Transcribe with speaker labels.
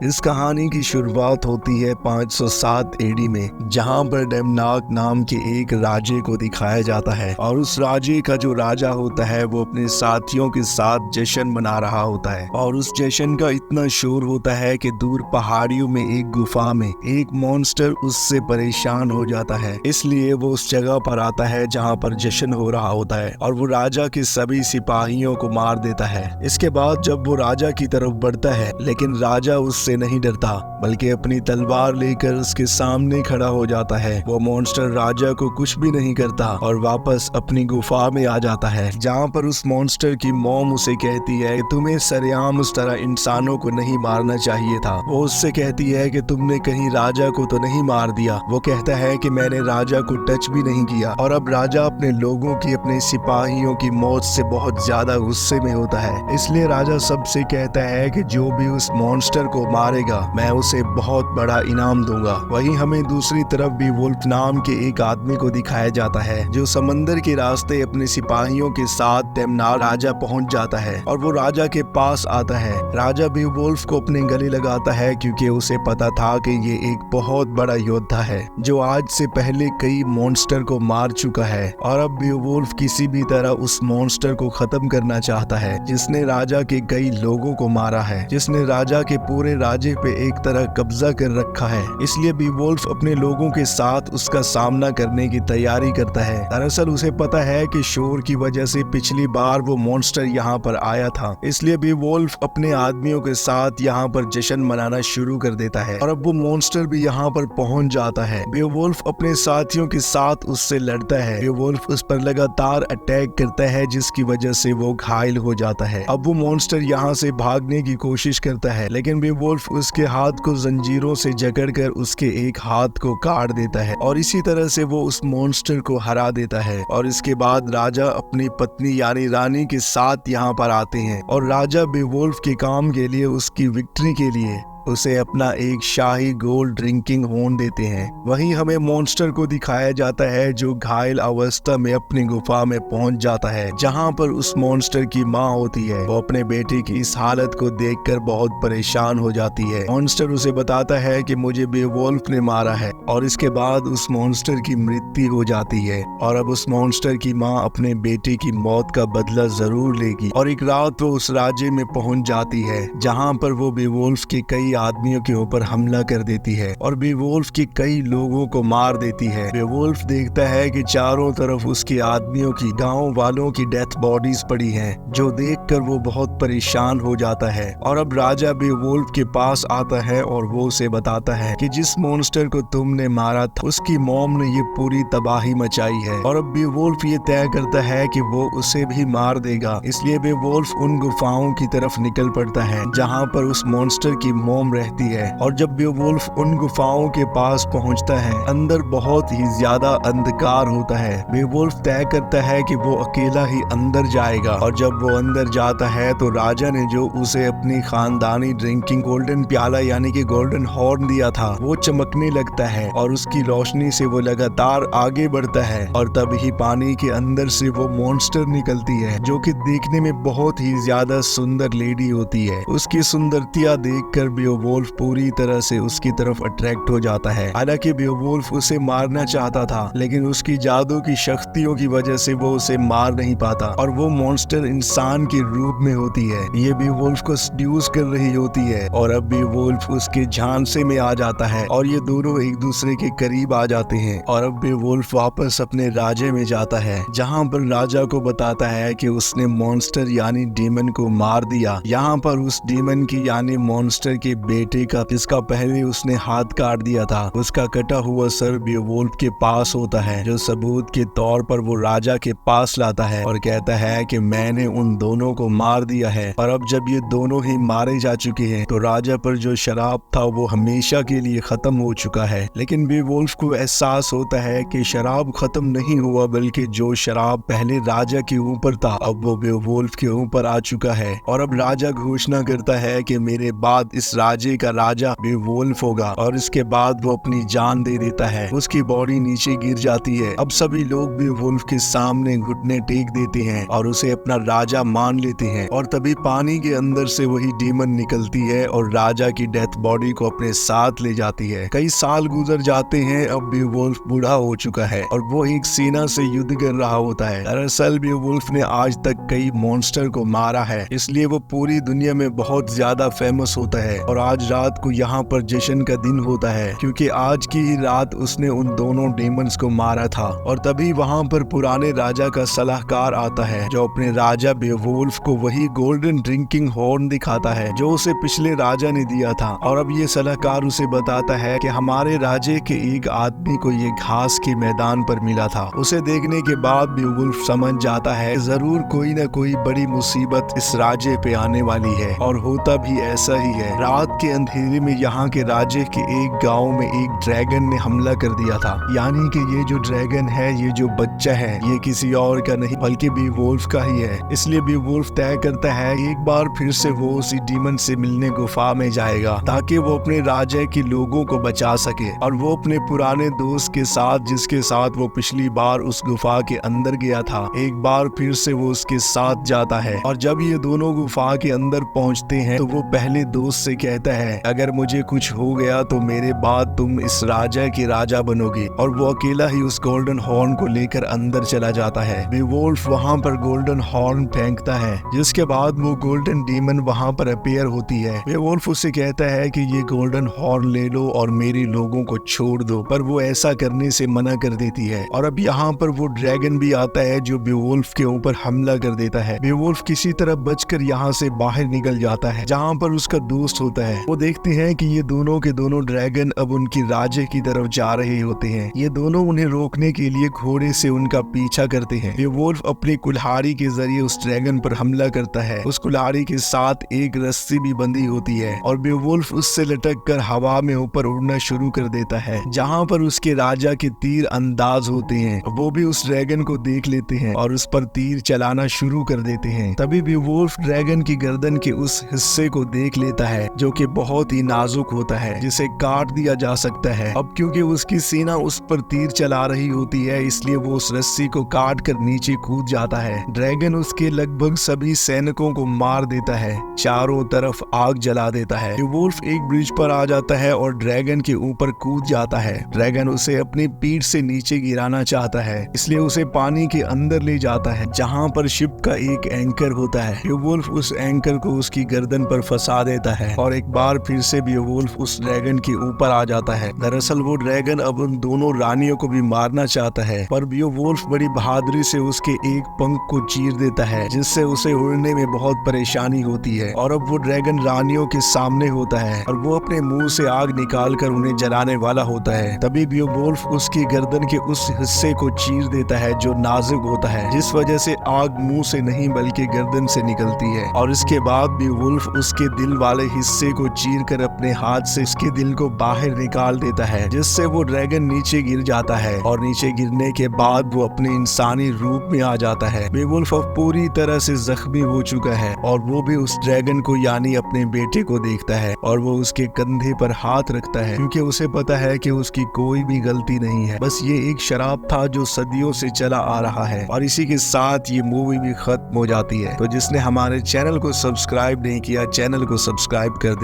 Speaker 1: इस कहानी की शुरुआत होती है 507 एडी में, जहां पर डेमनाक नाम के एक राजे को दिखाया जाता है और उस राजे का जो राजा होता है वो अपने साथियों के साथ जश्न मना रहा होता है। और उस जश्न का इतना शोर होता है कि दूर पहाड़ियों में एक गुफा में एक मॉन्स्टर उससे परेशान हो जाता है, इसलिए वो उस जगह पर आता है जहां पर जश्न हो रहा होता है और वो राजा के सभी सिपाहियों को मार देता है। इसके बाद जब वो राजा की तरफ बढ़ता है, लेकिन राजा उससे नहीं डरता बल्कि अपनी तलवार लेकर उसके सामने खड़ा हो जाता है। वो मॉन्स्टर राजा को कुछ भी नहीं करता और वापस अपनी गुफा में आ जाता है, जहाँ पर उस मॉन्स्टर की मॉम उसे कहती है कि तुम्हें सरेआम उस तरह इंसानों को नहीं मारना चाहिए था। वो उससे कहती है कि तुमने कहीं राजा को तो नहीं मार दिया। वो कहता है कि मैंने राजा को टच भी नहीं किया। और अब राजा अपने लोगों की, अपने सिपाहियों की मौत से बहुत ज्यादा गुस्से में होता है, इसलिए राजा सबसे कहता है कि जो भी उस मॉन्स्टर को मारेगा मैं उसे बहुत बड़ा इनाम दूंगा। वहीं हमें दूसरी तरफ भी वुल्फ नाम के एक आदमी को दिखाया जाता है जो समंदर के रास्ते अपने सिपाहियों के साथ डेमनाक राजा पहुंच जाता है और वो राजा के पास आता है। राजा भी वुल्फ को अपने गले लगाता है क्योंकि उसे पता था कि ये एक बहुत बड़ा योद्धा है जो आज से पहले कई मॉन्स्टर को मार चुका है। और अब भी वुल्फ किसी भी तरह उस मॉन्स्टर को खत्म करना चाहता है जिसने राजा के कई लोगों को मारा है, जिसने राजा के पूरे राज्य पे एक तरह कब्जा कर रखा है। इसलिए बीवोल्फ अपने लोगों के साथ उसका सामना करने की तैयारी करता है। दरअसल उसे पता है कि शोर की वजह से पिछली बार वो मॉन्स्टर यहाँ पर आया था, इसलिए बीवोल्फ अपने आदमियों के साथ यहाँ पर जश्न मनाना शुरू कर देता है। और अब वो मॉन्स्टर भी यहाँ पर पहुंच जाता है। बीवोल्फ अपने साथियों के साथ उससे लड़ता है। बीवोल्फ उस पर लगातार अटैक करता है जिसकी वजह से वो घायल हो जाता है। अब वो मॉन्स्टर यहाँ से भागने की कोशिश करता है, लेकिन बीवोल्फ उसके हाथ को जंजीरों से जकड़कर उसके एक हाथ को काट देता है और इसी तरह से वो उस मॉन्स्टर को हरा देता है। और इसके बाद राजा अपनी पत्नी यानी रानी के साथ यहाँ पर आते हैं और राजा बीवोल्फ के काम के लिए, उसकी विक्ट्री के लिए उसे अपना एक शाही गोल्ड ड्रिंकिंग हॉर्न देते हैं। वहीं हमें मॉन्स्टर को दिखाया जाता है जो घायल अवस्था में अपनी गुफा में पहुंच जाता है, जहां पर उस मॉन्स्टर की मां होती है। वो अपने बेटे की इस हालत को देखकर बहुत परेशान हो जाती है। मॉन्स्टर उसे बताता है कि मुझे बीवोल्फ ने मारा है और इसके बाद उस मॉन्स्टर की मृत्यु हो जाती है। और अब उस मॉन्स्टर की मां अपने बेटे की मौत का बदला जरूर लेगी और एक रात वो उस राज्य में पहुंच जाती है जहां पर वो बीवोल्फ के कई आदमियों के ऊपर हमला कर देती है और बीवोल्फ के कई लोगों को मार देती है। बीवोल्फ देखता है कि चारों तरफ उसके आदमियों की, गांव वालों की डेथ बॉडीज पड़ी हैं, जो देखकर वो बहुत परेशान हो जाता है। और अब राजा बीवोल्फ के पास आता है और वो उसे बताता है कि जिस मॉन्स्टर को तुमने मारा था उसकी मॉम ने ये पूरी तबाही मचाई है। और अब बीवोल्फ ये तय करता है कि वो उसे भी मार देगा, इसलिए बीवोल्फ उन गुफाओं की तरफ निकल पड़ता है जहाँ पर उस मॉन्स्टर की मॉम रहती है। और जब बीवोल्फ उन गुफाओं के पास पहुंचता है, अंदर बहुत ही ज्यादा अंधकार होता है। बीवोल्फ तय करता है कि वो अकेला ही अंदर जाएगा और जब वो अंदर जाता है तो राजा ने जो उसे अपनी खानदानी ड्रिंकिंग गोल्डन प्याला यानी कि गोल्डन हॉर्न दिया था वो चमकने लगता है और उसकी रोशनी से वो लगातार आगे बढ़ता है। और तभी पानी के अंदर से वो मॉन्स्टर निकलती है जो कि देखने में बहुत ही ज्यादा सुंदर लेडी होती है। उसकी सुंदरतियां देखकर बीवोल्फ पूरी तरह से उसकी तरफ अट्रैक्ट हो जाता है। हालांकि बीवोल्फ उसे मारना चाहता था, लेकिन उसकी जादू की शक्तियों की वजह से वो उसे मार नहीं पाता और वो मॉन्स्टर इंसान के रूप में होती है। ये बीवोल्फ को सड्यूस कर रही होती है और अब बीवोल्फ उसके झांसे में आ जाता है और ये दोनों एक दूसरे के करीब आ जाते हैं। और अब बीवोल्फ वापस अपने राज्य में जाता है, जहाँ पर राजा को बताता है कि उसने मॉन्स्टर यानी डीमन को मार दिया। यहाँ पर उस डीमन की यानी मॉन्स्टर के बेटे का, जिसका पहले उसने हाथ काट दिया था, उसका कटा हुआ सर बीवोल्फ के पास होता है, जो सबूत के तौर पर वो राजा के पास लाता है और कहता है कि मैंने उन दोनों को मार दिया है। और अब जब ये दोनों ही मारे जा चुके हैं तो राजा पर जो शराब था वो हमेशा के लिए खत्म हो चुका है। लेकिन बीवोल्फ को एहसास होता है कि शराब खत्म नहीं हुआ, बल्कि जो शराब पहले राजा के ऊपर था अब वो बीवोल्फ के ऊपर आ चुका है। और अब राजा घोषणा करता है कि मेरे बाद इस राज्य का राजा बेवुल्फ होगा और इसके बाद वो अपनी जान दे देता है। उसकी बॉडी नीचे गिर जाती है। अब सभी लोग बेवुल्फ के सामने घुटने टेक देते हैं और उसे अपना राजा मान लेते हैं। और तभी पानी के अंदर से वही डीमन निकलती है और राजा की डेथ बॉडी को अपने साथ ले जाती है। कई साल गुजर जाते हैं। अब बेवुल्फ बूढ़ा हो चुका है और वो एक सेना से युद्ध कर रहा होता है। दरअसल बेवुल्फ ने आज तक कई मॉन्स्टर को मारा है, इसलिए वो पूरी दुनिया में बहुत ज्यादा फेमस होता है। और आज रात को यहाँ पर जश्न का दिन होता है क्योंकि आज की ही रात उसने उन दोनों डेमन्स को मारा था। और तभी वहाँ पर पुराने राजा का सलाहकार आता है जो अपने राजा बेवुल्फ को वही गोल्डन ड्रिंकिंग हॉर्न दिखाता है जो उसे पिछले राजा ने दिया था। और अब ये सलाहकार उसे बताता है कि हमारे राजे के एक आदमी को ये घास के मैदान पर मिला था। उसे देखने के बाद बेवुल्फ समझ जाता है जरूर कोई न कोई बड़ी मुसीबत इस राज्य पे आने वाली है। और होता भी ऐसा ही है। रात के अंधेरे में यहाँ के राज्य के एक गांव में एक ड्रैगन ने हमला कर दिया था। यानी कि ये जो ड्रैगन है, ये जो बच्चा है, ये किसी और का नहीं बल्कि बेवुल्फ का ही है। इसलिए बेवुल्फ तय करता है एक बार फिर से वो उसी डीमन से मिलने गुफा में जाएगा ताकि वो अपने राज्य के लोगों को बचा सके। और वो अपने पुराने दोस्त के साथ, जिसके साथ वो पिछली बार उस गुफा के अंदर गया था, एक बार फिर से वो उसके साथ जाता है। और जब ये दोनों गुफा के अंदर पहुंचते हैं तो वो पहले दोस्त से कहता है अगर मुझे कुछ हो गया तो मेरे बाद तुम इस राजा के राजा बनोगे। और वो अकेला ही उस गोल्डन हॉर्न को लेकर अंदर चला जाता है। बेवुल्फ वहाँ पर गोल्डन हॉर्न फेंकता है जिसके बाद वो गोल्डन डीमन वहाँ पर अपीयर होती है। बेवुल्फ उससे कहता है कि ये गोल्डन हॉर्न ले लो और मेरे लोगों को छोड़ दो, पर वो ऐसा करने से मना कर देती है। और अब यहाँ पर वो ड्रैगन भी आता है जो बेवुल्फ के ऊपर हमला कर देता है। बेवुल्फ किसी तरह बचकर यहाँ से बाहर निकल जाता है जहाँ पर उसका दोस्त होता है। वो देखते हैं कि ये दोनों के दोनों ड्रैगन अब उनकी राज्य की तरफ जा रहे होते हैं। ये दोनों उन्हें रोकने के लिए घोड़े से उनका पीछा करते हैं। बेवुल्फ अपनी कुल्हाड़ी के जरिए उस ड्रैगन पर हमला करता है। उस कुल्हाड़ी के साथ एक रस्सी भी बंधी होती है और बेवुल्फ उससे लटक कर हवा में ऊपर उड़ना शुरू कर देता है। जहाँ पर उसके राजा के तीर अंदाज होते हैं वो भी उस ड्रैगन को देख लेते हैं और उस पर तीर चलाना शुरू कर देते हैं। तभी बेवुल्फ ड्रैगन की गर्दन के उस हिस्से को देख लेता है जो कि बहुत ही नाजुक होता है, जिसे काट दिया जा सकता है। अब क्योंकि उसकी सेना उस पर तीर चला रही होती है इसलिए वो उस रस्सी को काट कर नीचे कूद जाता है। ड्रैगन उसके लगभग सभी सैनिकों को मार देता है, चारों तरफ आग जला देता है। बेवुल्फ एक ब्रिज पर आ जाता है और ड्रैगन के ऊपर कूद जाता है। ड्रैगन उसे अपनी पीठ से नीचे गिराना चाहता है, इसलिए उसे पानी के अंदर ले जाता है जहाँ पर शिप का एक एंकर होता है। बेवुल्फ उस एंकर को उसकी गर्दन पर फंसा देता है और एक बार फिर से बेवुल्फ उस ड्रैगन के ऊपर आ जाता है। दरअसल वो ड्रैगन अब उन दोनों रानियों को भी मारना चाहता है, पर बेवुल्फ बड़ी बहादुरी से उसके एक पंख को चीर देता है जिससे उसे उड़ने में बहुत परेशानी होती है। और अब वो ड्रैगन रानियों के सामने होता है और वो अपने मुंह से आग निकाल कर उन्हें जलाने वाला होता है। तभी बेवुल्फ उसकी गर्दन के उस हिस्से को चीर देता है जो नाजुक होता है, जिस वजह से आग मुंह से नहीं बल्कि गर्दन से निकलती है। और इसके बाद बेवुल्फ उसके दिल वाले हिस्से को चीर कर अपने हाथ से उसके दिल को बाहर निकाल देता है, जिससे वो ड्रैगन नीचे गिर जाता है। और नीचे गिरने के बाद वो अपने इंसानी रूप में आ जाता है। बेवुल्फ अब पूरी तरह से जख्मी हो चुका है और वो भी उस ड्रैगन को यानी अपने बेटे को देखता है और वो उसके कंधे पर हाथ रखता है क्योंकि उसे पता है कि उसकी कोई भी गलती नहीं है, बस ये एक शराब था जो सदियों से चला आ रहा है। और इसी के साथ ये मूवी भी खत्म हो जाती है। तो जिसने हमारे चैनल को सब्सक्राइब नहीं किया, चैनल को सब्सक्राइब कर